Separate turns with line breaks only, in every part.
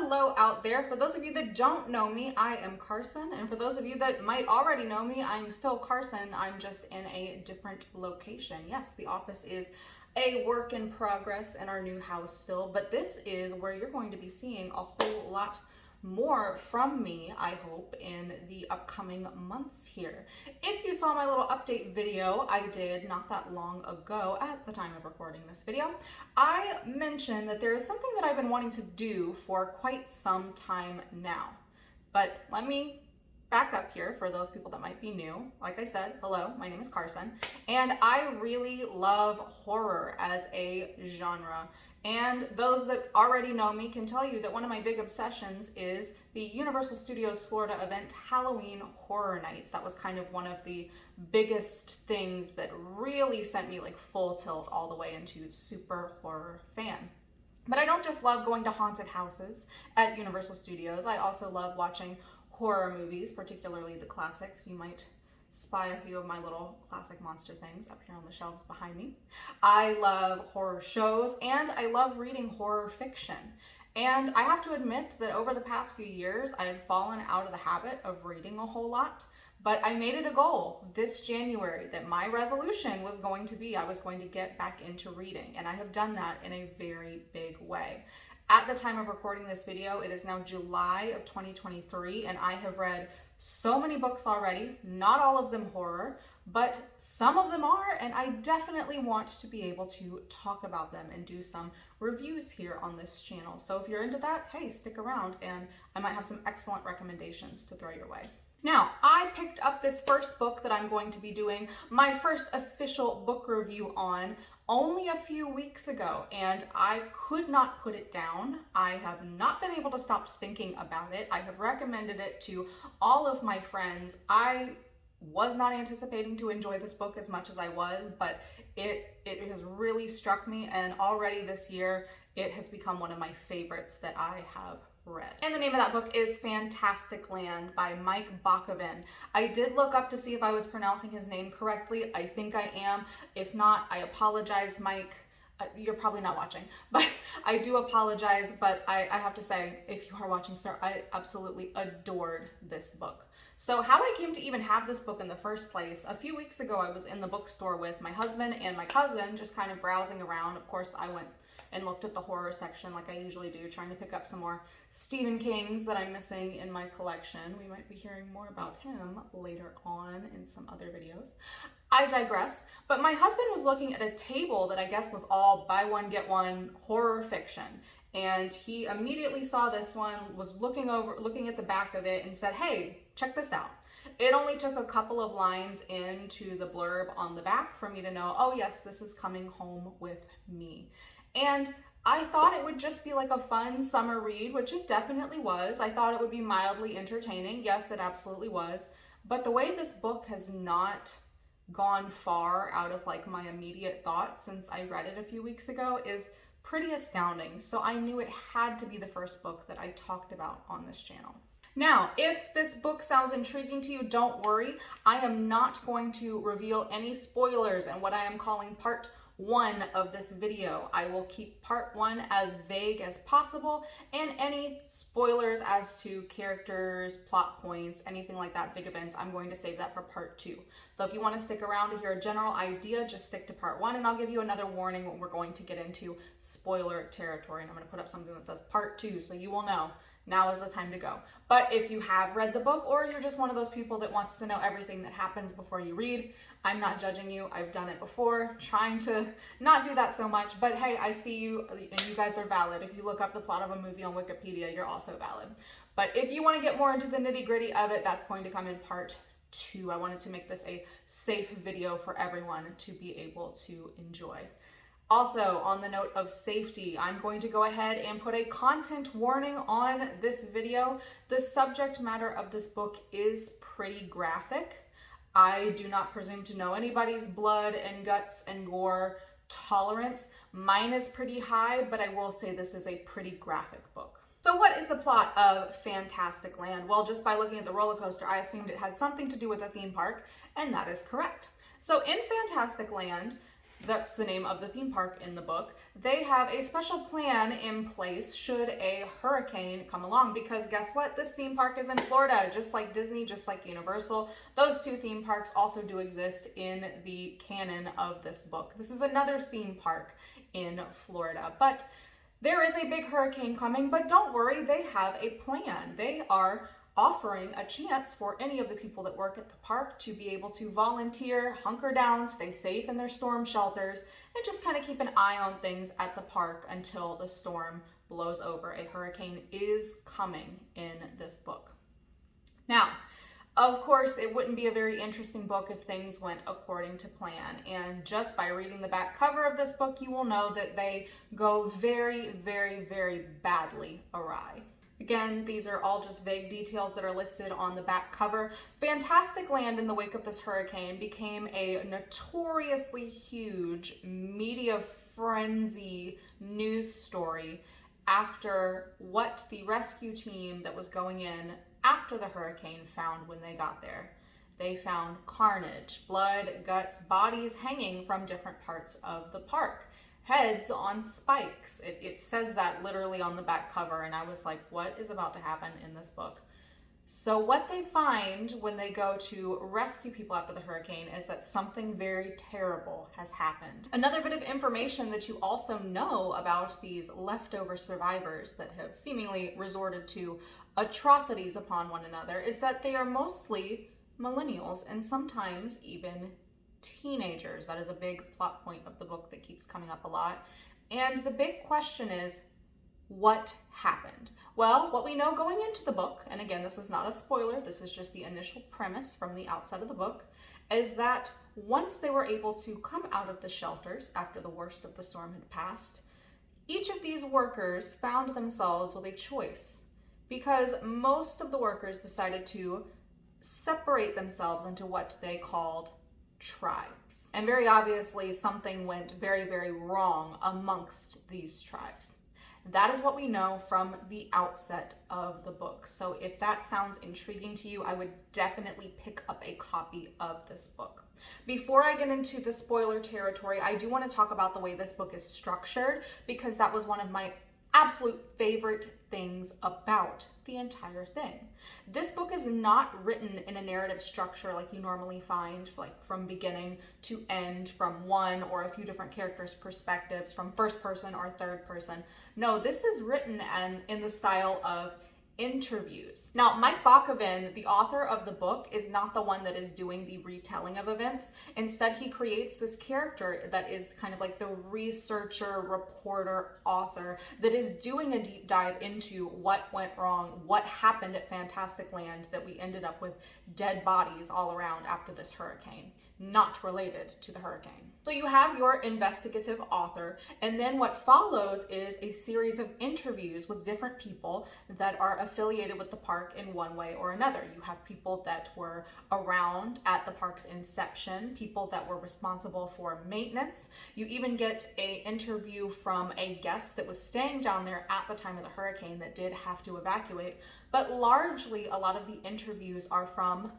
hello out there. For those of you that don't know me, I am Carson. And for those of you that might already know me, I'm still Carson. I'm just in a different location. Yes, the office is a work in progress in our new house still, but this is where you're going to be seeing a whole lot more from me, I hope, in the upcoming months here. If you saw my little update video I did not that long ago at the time of recording this video, I mentioned that there is something that I've been wanting to do for quite some time now. But let me back up here for those people that might be new. Like I said, hello, my name is Carson, and I really love horror as a genre. And those that already know me can tell you that one of my big obsessions is the Universal Studios Florida event Halloween Horror Nights. That was kind of one of the biggest things that really sent me like full tilt all the way into super horror fan. But I don't just love going to haunted houses at Universal Studios. I also love watching horror movies, particularly the classics. You might spy a few of my little classic monster things up here on the shelves behind me. I love horror shows and I love reading horror fiction. And I have to admit that over the past few years, I have fallen out of the habit of reading a whole lot, but I made it a goal this January that my resolution was going to be I was going to get back into reading, and I have done that in a very big way. At the time of recording this video, it is now July of 2023, and I have read so many books already, not all of them horror, but some of them are, and I definitely want to be able to talk about them and do some reviews here on this channel. So if you're into that, hey, stick around and I might have some excellent recommendations to throw your way. Now, I picked up this first book that I'm going to be doing my first official book review on only a few weeks ago, and I could not put it down. I have not been able to stop thinking about it. I have recommended it to all of my friends. I was not anticipating to enjoy this book as much as I was, but it has really struck me, and already this year it has become one of my favorites that I have read. And the name of that book is FantasticLand by Mike Bockoven. I did look up to see if I was pronouncing his name correctly. I think I am. If not, I apologize, Mike. You're probably not watching, but I do apologize. But I have to say, if you are watching, sir, I absolutely adored this book. So how I came to even have this book in the first place, a few weeks ago I was in the bookstore with my husband and my cousin, just kind of browsing around. Of course, I went and looked at the horror section like I usually do, trying to pick up some more Stephen Kings that I'm missing in my collection. We might be hearing more about him later on in some other videos. I digress, but my husband was looking at a table that I guess was all buy one, get one horror fiction. And he immediately saw this one, was looking at the back of it and said, hey, check this out. It only took a couple of lines into the blurb on the back for me to know, oh yes, this is coming home with me. And I thought it would just be like a fun summer read, which it definitely was. I thought it would be mildly entertaining. Yes, it absolutely was. But the way this book has not gone far out of like my immediate thoughts since I read it a few weeks ago is pretty astounding. So I knew it had to be the first book that I talked about on this channel. Now, if this book sounds intriguing to you, don't worry. I am not going to reveal any spoilers in what I am calling part 1 of this video. I will keep part 1 as vague as possible, and any spoilers as to characters, plot points, anything like that, big events, I'm going to save that for part 2. So if you want to stick around to hear a general idea, just stick to part 1, and I'll give you another warning when we're going to get into spoiler territory, and I'm going to put up something that says part 2 so you will know now is the time to go. But if you have read the book, or you're just one of those people that wants to know everything that happens before you read, I'm not judging you. I've done it before, trying to not do that so much, but hey, I see you and you guys are valid. If you look up the plot of a movie on Wikipedia, you're also valid. But if you want to get more into the nitty-gritty of it, that's going to come in part 2. I wanted to make this a safe video for everyone to be able to enjoy. Also, on the note of safety, I'm going to go ahead and put a content warning on this video. The subject matter of this book is pretty graphic. I do not presume to know anybody's blood and guts and gore tolerance. Mine is pretty high, but I will say this is a pretty graphic book. So what is the plot of FantasticLand? Well, just by looking at the roller coaster, I assumed it had something to do with a theme park, and that is correct. So in FantasticLand, that's the name of the theme park in the book, they have a special plan in place should a hurricane come along, because guess what? This theme park is in Florida, just like Disney, just like Universal. Those two theme parks also do exist in the canon of this book. This is another theme park in Florida, but there is a big hurricane coming, but don't worry, they have a plan. They are offering a chance for any of the people that work at the park to be able to volunteer, hunker down, stay safe in their storm shelters, and just kind of keep an eye on things at the park until the storm blows over. A hurricane is coming in this book. Now, of course, it wouldn't be a very interesting book if things went according to plan. And just by reading the back cover of this book, you will know that they go very, very, very badly awry. Again, these are all just vague details that are listed on the back cover. FantasticLand, in the wake of this hurricane, became a notoriously huge media frenzy news story after what the rescue team that was going in after the hurricane found when they got there. They found carnage, blood, guts, bodies hanging from different parts of the park. Heads on spikes. It says that literally on the back cover, and I was like, what is about to happen in this book? So what they find when they go to rescue people after the hurricane is that something very terrible has happened. Another bit of information that you also know about these leftover survivors that have seemingly resorted to atrocities upon one another is that they are mostly millennials and sometimes even teenagers. That is a big plot point of the book that keeps coming up a lot. And the big question is, what happened? Well, what we know going into the book, and again, this is not a spoiler, this is just the initial premise from the outset of the book, is that once they were able to come out of the shelters after the worst of the storm had passed, each of these workers found themselves with a choice, because most of the workers decided to separate themselves into what they called tribes. And very obviously something went very, very wrong amongst these tribes. That is what we know from the outset of the book. So if that sounds intriguing to you, I would definitely pick up a copy of this book. Before I get into the spoiler territory, I do want to talk about the way this book is structured, because that was one of my absolute favorite things about the entire thing. This book is not written in a narrative structure like you normally find, like from beginning to end, from one or a few different characters' perspectives, from first person or third person. No, this is written in the style of interviews. Now, Mike Bockoven, the author of the book, is not the one that is doing the retelling of events. Instead, he creates this character that is kind of like the researcher, reporter, author that is doing a deep dive into what went wrong, what happened at FantasticLand that we ended up with dead bodies all around after this hurricane, not related to the hurricane. So you have your investigative author, and then what follows is a series of interviews with different people that are affiliated with the park in one way or another. You have people that were around at the park's inception, people that were responsible for maintenance. You even get an interview from a guest that was staying down there at the time of the hurricane that did have to evacuate. But largely, a lot of the interviews are from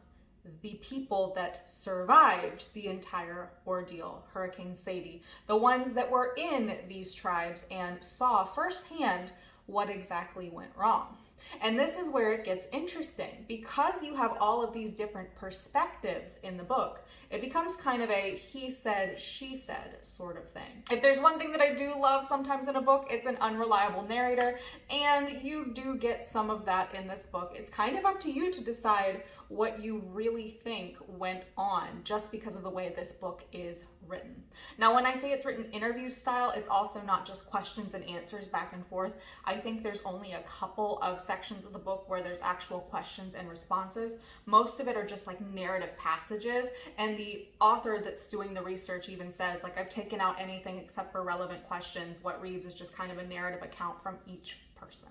the people that survived the entire ordeal, Hurricane Sadie, the ones that were in these tribes and saw firsthand what exactly went wrong. And this is where it gets interesting, because you have all of these different perspectives in the book. It becomes kind of a he said, she said sort of thing. If there's one thing that I do love sometimes in a book, it's an unreliable narrator, and you do get some of that in this book. It's kind of up to you to decide what you really think went on just because of the way this book is written. Now, when I say it's written interview style, it's also not just questions and answers back and forth. I think there's only a couple of sections of the book where there's actual questions and responses. Most of it are just like narrative passages, and the author that's doing the research even says, like, I've taken out anything except for relevant questions. What reads is just kind of a narrative account from each person.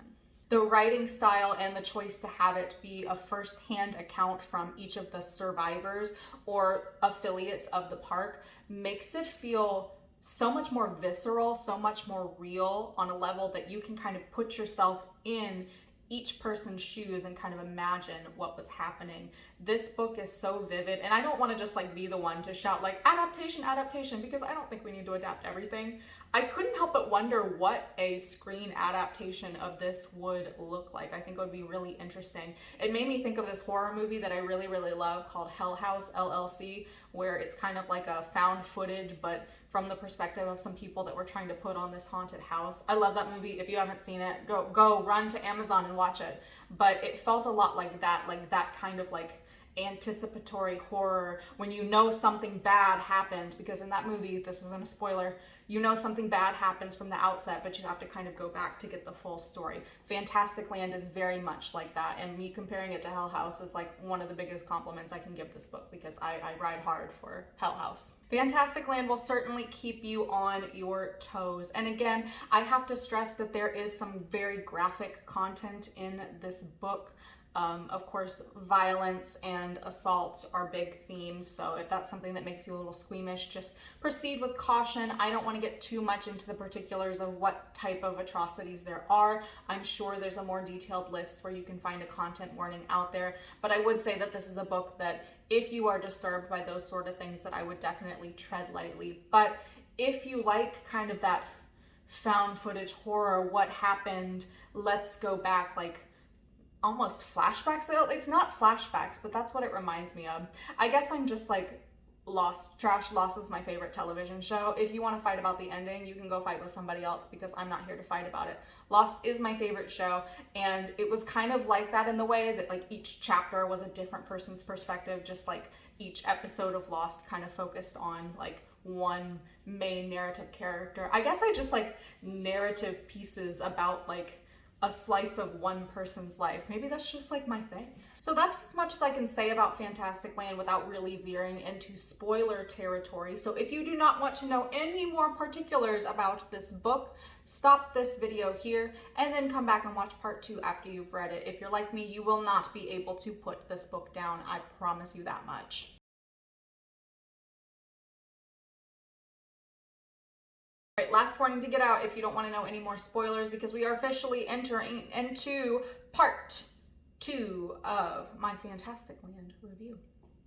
The writing style and the choice to have it be a first-hand account from each of the survivors or affiliates of the park makes it feel so much more visceral, so much more real on a level that you can kind of put yourself in each person's shoes and kind of imagine what was happening. This book is so vivid, and I don't want to just like be the one to shout like adaptation, adaptation, because I don't think we need to adapt everything. I couldn't help but wonder what a screen adaptation of this would look like. I think it would be really interesting. It made me think of this horror movie that I really, really love called Hell House LLC, where it's kind of like a found footage, but from the perspective of some people that were trying to put on this haunted house. I love that movie. If you haven't seen it, go run to Amazon and watch it. But it felt a lot like that kind of like anticipatory horror when you know something bad happened, because in that movie, this isn't a spoiler, you know something bad happens from the outset, but you have to kind of go back to get the full story. FantasticLand is very much like that, and me comparing it to Hell House is like one of the biggest compliments I can give this book, because I ride hard for Hell House. FantasticLand will certainly keep you on your toes. And again, I have to stress that there is some very graphic content in this book. Of course, violence and assault are big themes, so if that's something that makes you a little squeamish, just proceed with caution. I don't want to get too much into the particulars of what type of atrocities there are. I'm sure there's a more detailed list where you can find a content warning out there, but I would say that this is a book that if you are disturbed by those sort of things, that I would definitely tread lightly. But if you like kind of that found footage horror, what happened, let's go back, like almost flashbacks. It's not flashbacks, but that's what it reminds me of. I guess I'm just like Lost. Lost is my favorite television show. If you want to fight about the ending, you can go fight with somebody else, because I'm not here to fight about it. Lost is my favorite show, and it was kind of like that in the way that like each chapter was a different person's perspective, just like each episode of Lost kind of focused on like one main narrative character. I guess I just like narrative pieces about like a slice of one person's life. Maybe that's just like my thing. So that's as much as I can say about FantasticLand without really veering into spoiler territory. So if you do not want to know any more particulars about this book, stop this video here and then come back and watch part 2 after you've read it. If you're like me, you will not be able to put this book down. I promise you that much. Right, last warning to get out if you don't want to know any more spoilers, because we are officially entering into part 2 of my FantasticLand review.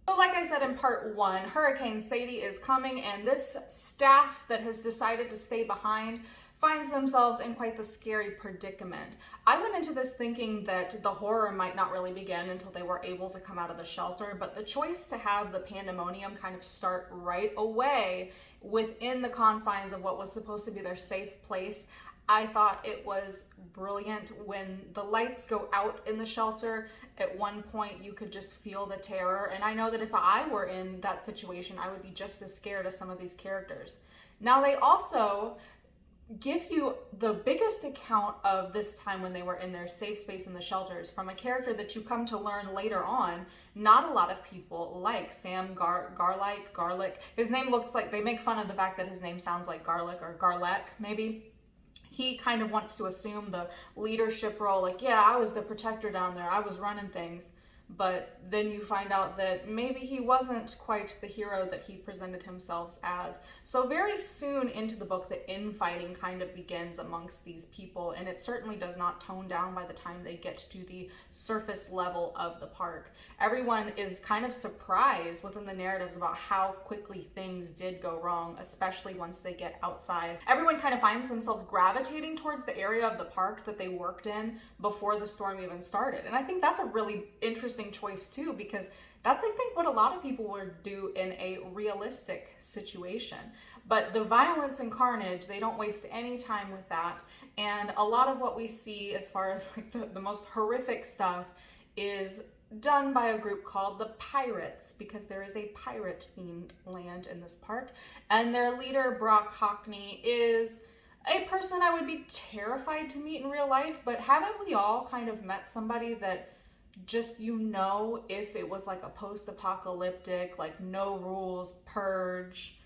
So like I said in part 1, Hurricane Sadie is coming, and this staff that has decided to stay behind finds themselves in quite the scary predicament. I went into this thinking that the horror might not really begin until they were able to come out of the shelter, but the choice to have the pandemonium kind of start right away within the confines of what was supposed to be their safe place, I thought it was brilliant. When the lights go out in the shelter, at one point you could just feel the terror, and I know that if I were in that situation, I would be just as scared as some of these characters. Now they also give you the biggest account of this time when they were in their safe space in the shelters from a character that you come to learn later on not a lot of people like, Sam Garlic. His name looks like, they make fun of the fact that his name sounds like garlic or garlic maybe. He kind of wants to assume the leadership role, like, yeah, I was the protector down there, I was running things. But then you find out that maybe he wasn't quite the hero that he presented himself as. So very soon into the book, the infighting kind of begins amongst these people, and it certainly does not tone down by the time they get to the surface level of the park. Everyone is kind of surprised within the narratives about how quickly things did go wrong, especially once they get outside. Everyone kind of finds themselves gravitating towards the area of the park that they worked in before the storm even started. And I think that's a really interesting choice too, because that's, I think, what a lot of people would do in a realistic situation. But the violence and carnage, they don't waste any time with that. And a lot of what we see as far as like the most horrific stuff is done by a group called the Pirates, because there is a pirate themed land in this park, and their leader Brock Hockney is a person I would be terrified to meet in real life. But haven't we all kind of met somebody that just, you know, if it was like a post-apocalyptic, like no rules, purge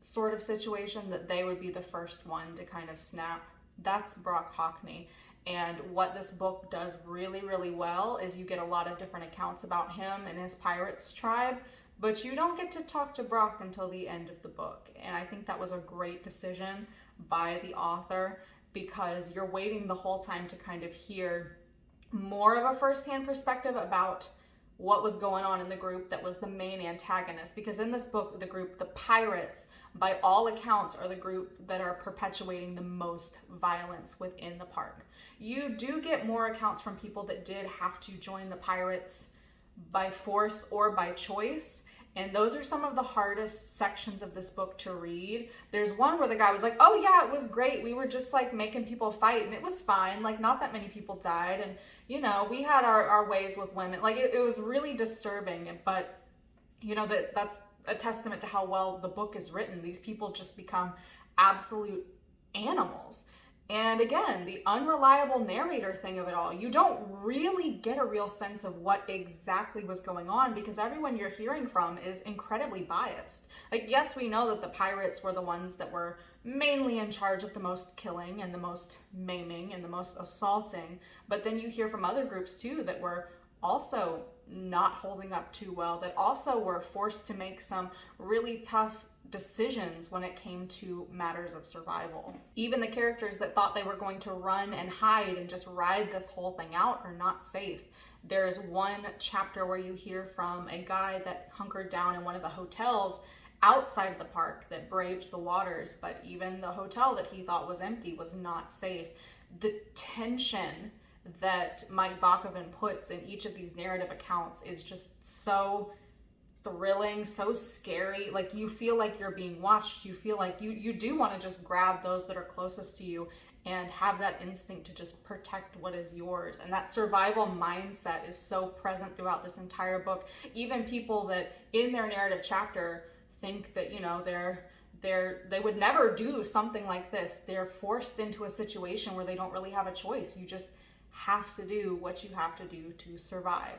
sort of situation, that they would be the first one to kind of snap? That's Brock Hockney. And what this book does really, really well is you get a lot of different accounts about him and his pirates tribe, but you don't get to talk to Brock until the end of the book. And I think that was a great decision by the author, because you're waiting the whole time to kind of hear more of a firsthand perspective about what was going on in the group that was the main antagonist. Because in this book, the group, the pirates, by all accounts, are the group that are perpetuating the most violence within the park. You do get more accounts from people that did have to join the pirates by force or by choice. And those are some of the hardest sections of this book to read. There's one where the guy was like, oh yeah, it was great. We were just like making people fight and it was fine. Like not that many people died. And you know, we had our ways with women. Like it was really disturbing. But you know, that's a testament to how well the book is written. These people just become absolute animals. And again, the unreliable narrator thing of it all, you don't really get a real sense of what exactly was going on because everyone you're hearing from is incredibly biased. Like, yes, we know that the pirates were the ones that were mainly in charge of the most killing and the most maiming and the most assaulting, but then you hear from other groups too that were also not holding up too well, that also were forced to make some really tough decisions when it came to matters of survival. Even the characters that thought they were going to run and hide and just ride this whole thing out are not safe. There's one chapter where you hear from a guy that hunkered down in one of the hotels outside the park that braved the waters, but even the hotel that he thought was empty was not safe. The tension that Mike Bockoven puts in each of these narrative accounts is just so thrilling, so scary. Like you feel like you're being watched. You feel like you do want to just grab those that are closest to you and have that instinct to just protect what is yours. And that survival mindset is so present throughout this entire book. Even people that in their narrative chapter think that, you know, they would never do something like this. They're forced into a situation where they don't really have a choice. You just have to do what you have to do to survive.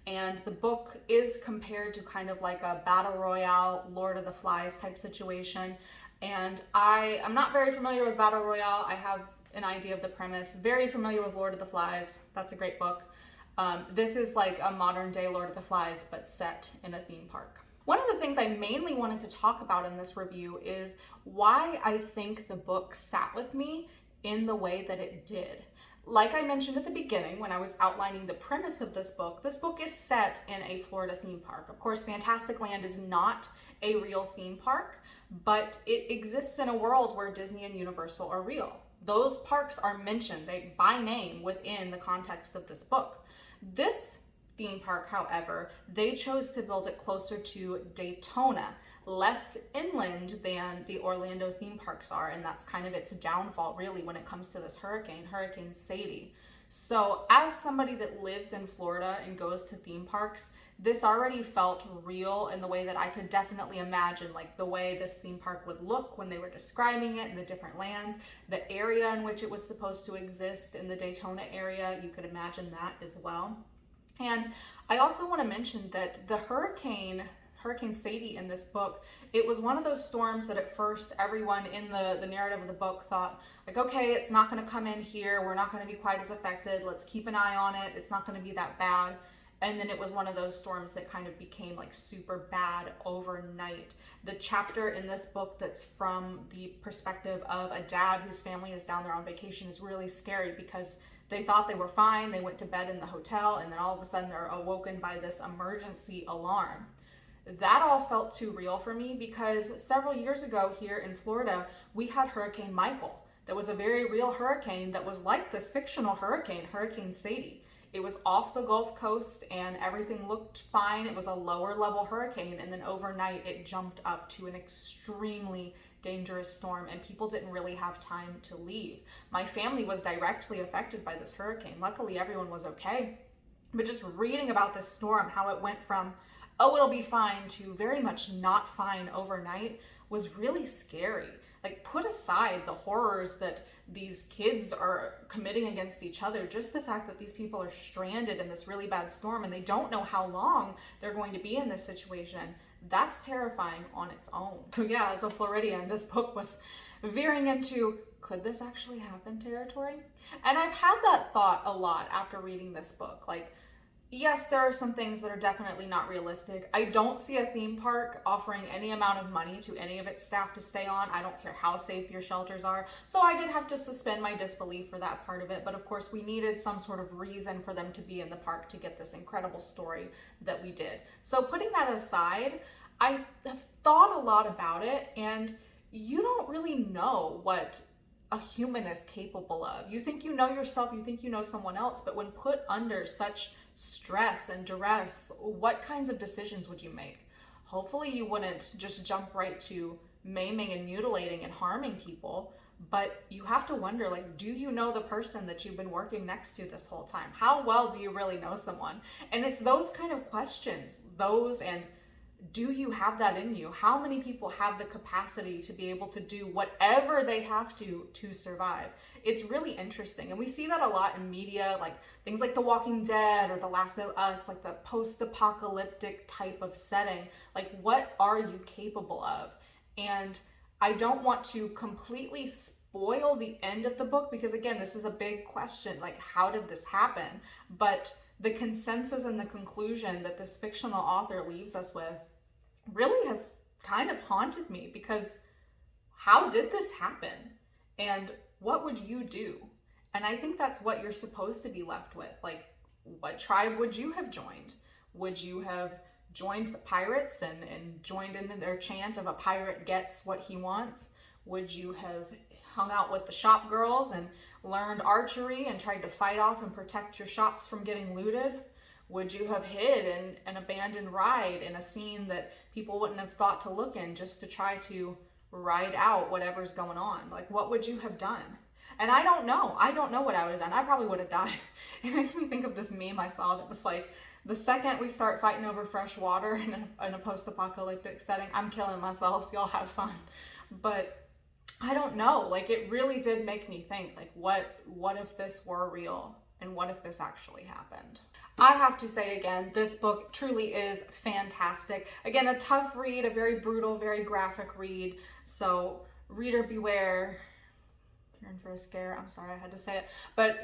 And the book is compared to kind of like a battle royale, Lord of the Flies type situation. And I'm not very familiar with battle royale. I have an idea of the premise. Very familiar with Lord of the Flies. That's a great book. This is like a modern day Lord of the Flies, but set in a theme park. One of the things I mainly wanted to talk about in this review is why I think the book sat with me in the way that it did. Like I mentioned at the beginning when I was outlining the premise of this book is set in a Florida theme park. Of course, FantasticLand is not a real theme park, but it exists in a world where Disney and Universal are real. Those parks are mentioned by name within the context of this book. This theme park, however, they chose to build it closer to Daytona, less inland than the Orlando theme parks are, and that's kind of its downfall really when it comes to this Hurricane Sadie. So as somebody that lives in Florida and goes to theme parks, this already felt real in the way that I could definitely imagine, like the way this theme park would look when they were describing it in the different lands, the area in which it was supposed to exist in the Daytona area, you could imagine that as well. And I also want to mention that the Hurricane Sadie in this book, it was one of those storms that at first everyone in the narrative of the book thought, like, okay, it's not going to come in here. We're not going to be quite as affected. Let's keep an eye on it. It's not going to be that bad. And then it was one of those storms that kind of became like super bad overnight. The chapter in this book that's from the perspective of a dad whose family is down there on vacation is really scary because they thought they were fine. They went to bed in the hotel and then all of a sudden they're awoken by this emergency alarm. That all felt too real for me because several years ago here in Florida, we had Hurricane Michael. That was a very real hurricane that was like this fictional hurricane, Hurricane Sadie. It was off the Gulf Coast and everything looked fine. It was a lower level hurricane, and then overnight it jumped up to an extremely dangerous storm and people didn't really have time to leave. My family was directly affected by this hurricane. Luckily, everyone was okay. But just reading about this storm, how it went from, oh, it'll be fine to very much not fine overnight was really scary. Like, put aside the horrors that these kids are committing against each other, just the fact that these people are stranded in this really bad storm and they don't know how long they're going to be in this situation, that's terrifying on its own. So yeah, as a Floridian, this book was veering into, could this actually happen territory? And I've had that thought a lot after reading this book. Like, Yes, there are some things that are definitely not realistic. I don't see a theme park offering any amount of money to any of its staff to stay on. I don't care how safe your shelters are. So I did have to suspend my disbelief for that part of it. But of course, we needed some sort of reason for them to be in the park to get this incredible story that we did. So putting that aside, I have thought a lot about it, and you don't really know what a human is capable of. You think you know yourself, you think you know someone else, but when put under such stress and duress, what kinds of decisions would you make? Hopefully you wouldn't just jump right to maiming and mutilating and harming people, but you have to wonder, like, do you know the person that you've been working next to this whole time? How well do you really know someone? And it's those kind of questions, those and do you have that in you? How many people have the capacity to be able to do whatever they have to survive? It's really interesting. And we see that a lot in media, like things like The Walking Dead or The Last of Us, like the post-apocalyptic type of setting. Like, what are you capable of? And I don't want to completely spoil the end of the book because, again, this is a big question. Like, how did this happen? But the consensus and the conclusion that this fictional author leaves us with really has kind of haunted me, because how did this happen? And what would you do? And I think that's what you're supposed to be left with. Like, what tribe would you have joined? Would you have joined the pirates and joined in their chant of a pirate gets what he wants? Would you have hung out with the shop girls and learned archery and tried to fight off and protect your shops from getting looted? Would you have hid in an abandoned ride in a scene that people wouldn't have thought to look in just to try to ride out whatever's going on? Like, what would you have done? And I don't know. I don't know what I would have done. I probably would have died. It makes me think of this meme I saw that was like, the second we start fighting over fresh water in a post-apocalyptic setting, I'm killing myself, so y'all have fun. But I don't know. Like, it really did make me think, like, what if this were real? And what if this actually happened? I have to say again, this book truly is fantastic. Again, a tough read, a very brutal, very graphic read. So reader beware. You're in for a scare. I'm sorry I had to say it. But,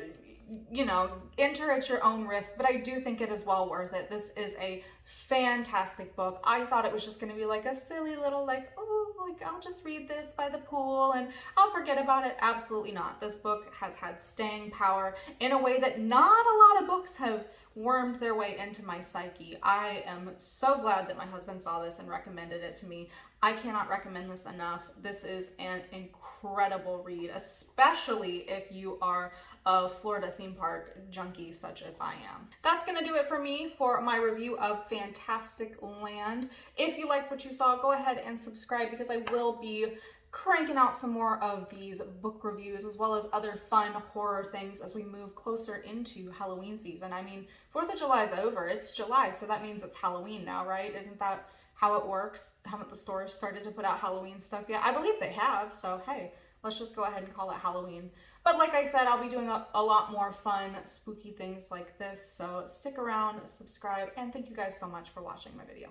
you know, enter at your own risk. But I do think it is well worth it. This is a fantastic book. I thought it was just going to be like a silly little, like, oh, like, I'll just read this by the pool and I'll forget about it. Absolutely not. This book has had staying power in a way that not a lot of books have wormed their way into my psyche. I am so glad that my husband saw this and recommended it to me. I cannot recommend this enough. This is an incredible read, especially if you are a Florida theme park junkie such as I am. That's gonna do it for me for my review of FantasticLand. If you liked what you saw, go ahead and subscribe, because I will be cranking out some more of these book reviews as well as other fun horror things as we move closer into Halloween season. I mean, 4th of July is over. It's July, so that means it's Halloween now, right? Isn't that how it works? Haven't the stores started to put out Halloween stuff yet? I believe they have, so hey, let's just go ahead and call it Halloween. But like I said, I'll be doing a lot more fun, spooky things like this, so stick around, subscribe, and thank you guys so much for watching my video.